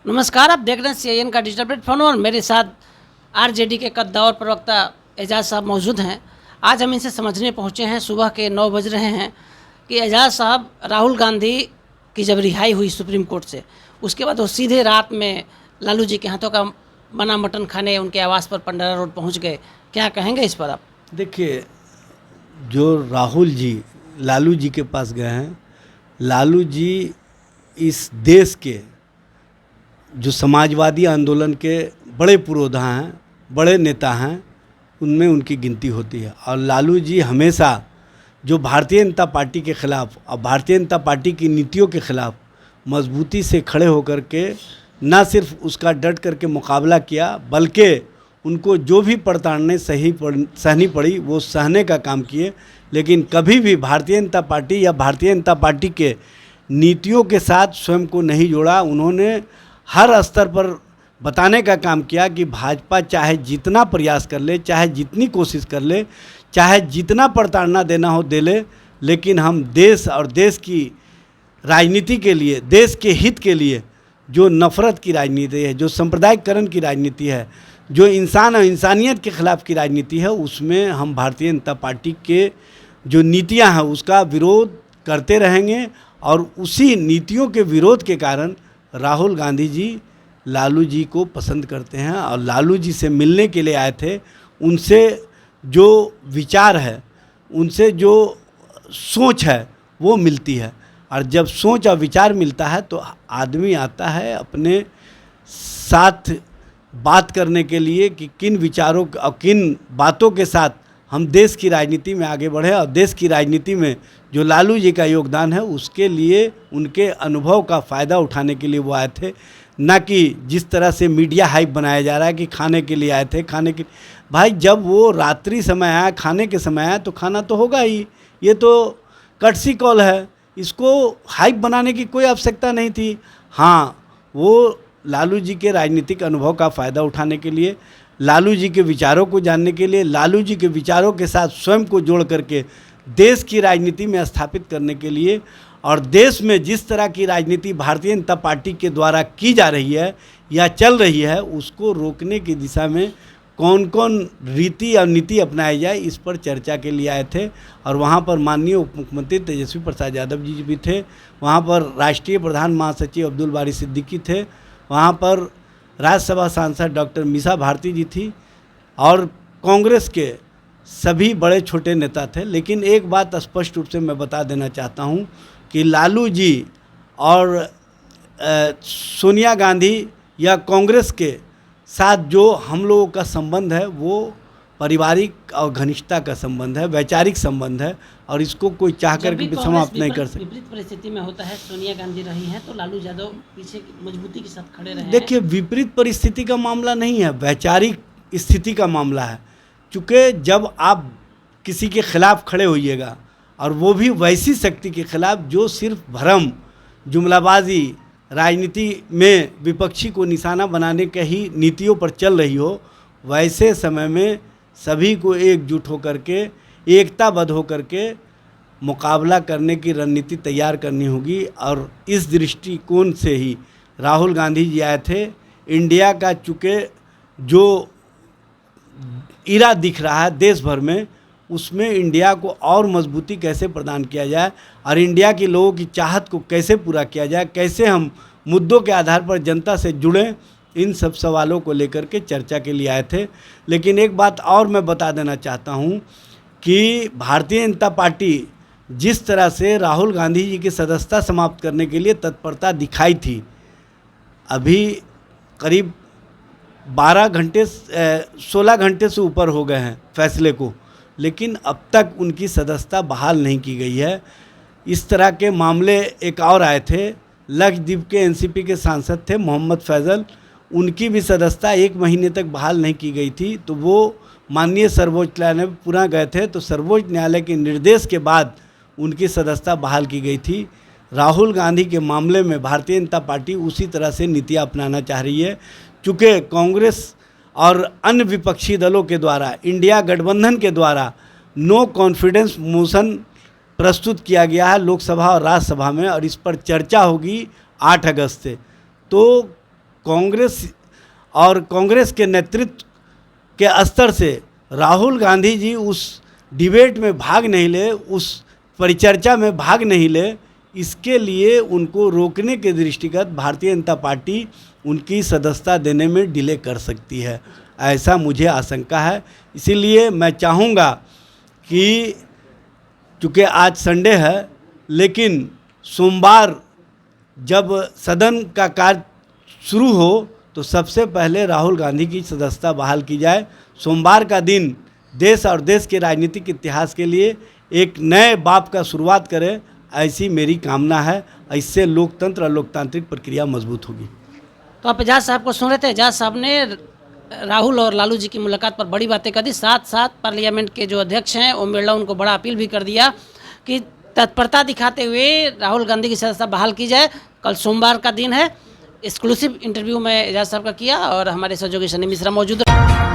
नमस्कार, आप देख रहे हैं सीआईएन का डिजिटल प्लेटफॉर्म और मेरे साथ आरजेडी के कद्दावर प्रवक्ता एजाज साहब मौजूद हैं। आज हम इनसे समझने पहुंचे हैं, सुबह के 9 बज रहे हैं, कि एजाज साहब राहुल गांधी की जब रिहाई हुई सुप्रीम कोर्ट से, उसके बाद वो सीधे रात में लालू जी के हाथों का बना मटन खाने उनके आवास पर पंडारा रोड पहुँच गए। क्या कहेंगे इस पर आप? देखिए, जो राहुल जी लालू जी के पास गए हैं, लालू जी इस देश के जो समाजवादी आंदोलन के बड़े पुरोधा हैं, बड़े नेता हैं, उनमें उनकी गिनती होती है। और लालू जी हमेशा जो भारतीय जनता पार्टी के ख़िलाफ़ और भारतीय जनता पार्टी की नीतियों के ख़िलाफ़ मजबूती से खड़े होकर के न सिर्फ उसका डट करके मुकाबला किया, बल्कि उनको जो भी प्रताड़ने सहनी पड़ी वो सहने का काम किए। लेकिन कभी भी भारतीय जनता पार्टी या भारतीय जनता पार्टी के नीतियों के साथ स्वयं को नहीं जोड़ा। उन्होंने हर स्तर पर बताने का काम किया कि भाजपा चाहे जितना प्रयास कर ले, चाहे जितनी कोशिश कर ले, चाहे जितना प्रताड़ना देना हो दे ले, लेकिन हम देश और देश की राजनीति के लिए, देश के हित के लिए, जो नफ़रत की राजनीति है, जो सांप्रदायिकरण की राजनीति है, जो इंसान और इंसानियत के ख़िलाफ़ की राजनीति है, उसमें हम भारतीय जनता पार्टी के जो नीतियां हैं उसका विरोध करते रहेंगे। और उसी नीतियों के विरोध के कारण राहुल गांधी जी लालू जी को पसंद करते हैं और लालू जी से मिलने के लिए आए थे। उनसे जो विचार है, उनसे जो सोच है वो मिलती है। और जब सोच और विचार मिलता है तो आदमी आता है अपने साथ बात करने के लिए कि किन विचारों और किन बातों के साथ हम देश की राजनीति में आगे बढ़े। और देश की राजनीति में जो लालू जी का योगदान है उसके लिए, उनके अनुभव का फ़ायदा उठाने के लिए वो आए थे। ना कि जिस तरह से मीडिया हाइप बनाया जा रहा है कि खाने के लिए आए थे। खाने के भाई, जब वो रात्रि समय आया, खाने के समय आया, तो खाना तो होगा ही। ये तो कर्टसी कॉल है, इसको हाइप बनाने की कोई आवश्यकता नहीं थी। हाँ, वो लालू जी के राजनीतिक अनुभव का फ़ायदा उठाने के लिए, लालू जी के विचारों को जानने के लिए, लालू जी के विचारों के साथ स्वयं को जोड़ करके देश की राजनीति में स्थापित करने के लिए, और देश में जिस तरह की राजनीति भारतीय जनता पार्टी के द्वारा की जा रही है या चल रही है, उसको रोकने की दिशा में कौन कौन रीति और नीति अपनाई जाए, इस पर चर्चा के लिए आए थे। और वहाँ पर माननीय उप मुख्यमंत्री तेजस्वी प्रसाद यादव जी भी थे, वहाँ पर राष्ट्रीय प्रधान महासचिव अब्दुल बारी सिद्दीकी थे, वहाँ पर राज्यसभा सांसद डॉक्टर मीसा भारती जी थी, और कांग्रेस के सभी बड़े छोटे नेता थे। लेकिन एक बात स्पष्ट रूप से मैं बता देना चाहता हूँ कि लालू जी और सोनिया गांधी या कांग्रेस के साथ जो हम लोगों का संबंध है वो पारिवारिक और घनिष्ठता का संबंध है, वैचारिक संबंध है, और इसको कोई चाह कर के समाप्त नहीं कर सकता। विपरीत परिस्थिति में होता है, सोनिया गांधी रही हैं तो लालू यादव पीछे मजबूती के साथ खड़े रहे। देखिए, विपरीत परिस्थिति का मामला नहीं है, वैचारिक स्थिति का मामला है। चूँकि जब आप किसी के खिलाफ खड़े होइएगा, और वो भी वैसी शक्ति के खिलाफ जो सिर्फ भ्रम, जुमलाबाजी, राजनीति में विपक्षी को निशाना बनाने के ही नीतियों पर चल रही हो, वैसे समय में सभी को एकजुट होकर के, एकताबद्ध होकर के मुकाबला करने की रणनीति तैयार करनी होगी। और इस दृष्टिकोण से ही राहुल गांधी जी आए थे। इंडिया का चूँकि जो इरा दिख रहा है देश भर में, उसमें इंडिया को और मजबूती कैसे प्रदान किया जाए और इंडिया के लोगों की चाहत को कैसे पूरा किया जाए, कैसे हम मुद्दों के आधार पर जनता से जुड़ें, इन सब सवालों को लेकर के चर्चा के लिए आए थे। लेकिन एक बात और मैं बता देना चाहता हूं कि भारतीय जनता पार्टी जिस तरह से राहुल गांधी जी की सदस्यता समाप्त करने के लिए तत्परता दिखाई थी, अभी करीब 16 घंटे से ऊपर हो गए हैं फैसले को, लेकिन अब तक उनकी सदस्यता बहाल नहीं की गई है। इस तरह के मामले एक और आए थे, लक्षद्वीप के एनसीपी के सांसद थे मोहम्मद फैज़ल, उनकी भी सदस्यता 1 महीने तक बहाल नहीं की गई थी, तो वो माननीय सर्वोच्च न्यायालय में पुनः गए थे, तो सर्वोच्च न्यायालय के निर्देश के बाद उनकी सदस्यता बहाल की गई थी। राहुल गांधी के मामले में भारतीय जनता पार्टी उसी तरह से नीतियाँ अपनाना चाह रही है। चूँकि कांग्रेस और अन्य विपक्षी दलों के द्वारा, इंडिया गठबंधन के द्वारा नो कॉन्फिडेंस मोशन प्रस्तुत किया गया है लोकसभा और राज्यसभा में, और इस पर चर्चा होगी 8 अगस्त से। तो कांग्रेस के नेतृत्व के स्तर से राहुल गांधी जी उस डिबेट में भाग नहीं ले, उस परिचर्चा में भाग नहीं ले, इसके लिए उनको रोकने के दृष्टिगत भारतीय जनता पार्टी उनकी सदस्यता देने में डिले कर सकती है, ऐसा मुझे आशंका है। इसीलिए मैं चाहूँगा कि चूँकि आज संडे है, लेकिन सोमवार जब सदन का कार्य शुरू हो तो सबसे पहले राहुल गांधी की सदस्यता बहाल की जाए। सोमवार का दिन देश और देश के राजनीतिक इतिहास के लिए एक नए बाब का शुरुआत करें, ऐसी मेरी कामना है। इससे लोकतंत्र और लोकतांत्रिक प्रक्रिया मजबूत होगी। तो आप एजाज साहब को सुन रहे थे। एजाज साहब ने राहुल और लालू जी की मुलाकात पर बड़ी बातें कर दी। साथ साथ पार्लियामेंट के जो अध्यक्ष हैं ओम बिरला, उनको बड़ा अपील भी कर दिया कि तत्परता दिखाते हुए राहुल गांधी की सदस्यता बहाल की जाए। कल सोमवार का दिन है। एक्सक्लूसिव इंटरव्यू में एजाज साहब का किया और हमारे सहयोगी सनी मिश्रा मौजूद रहे।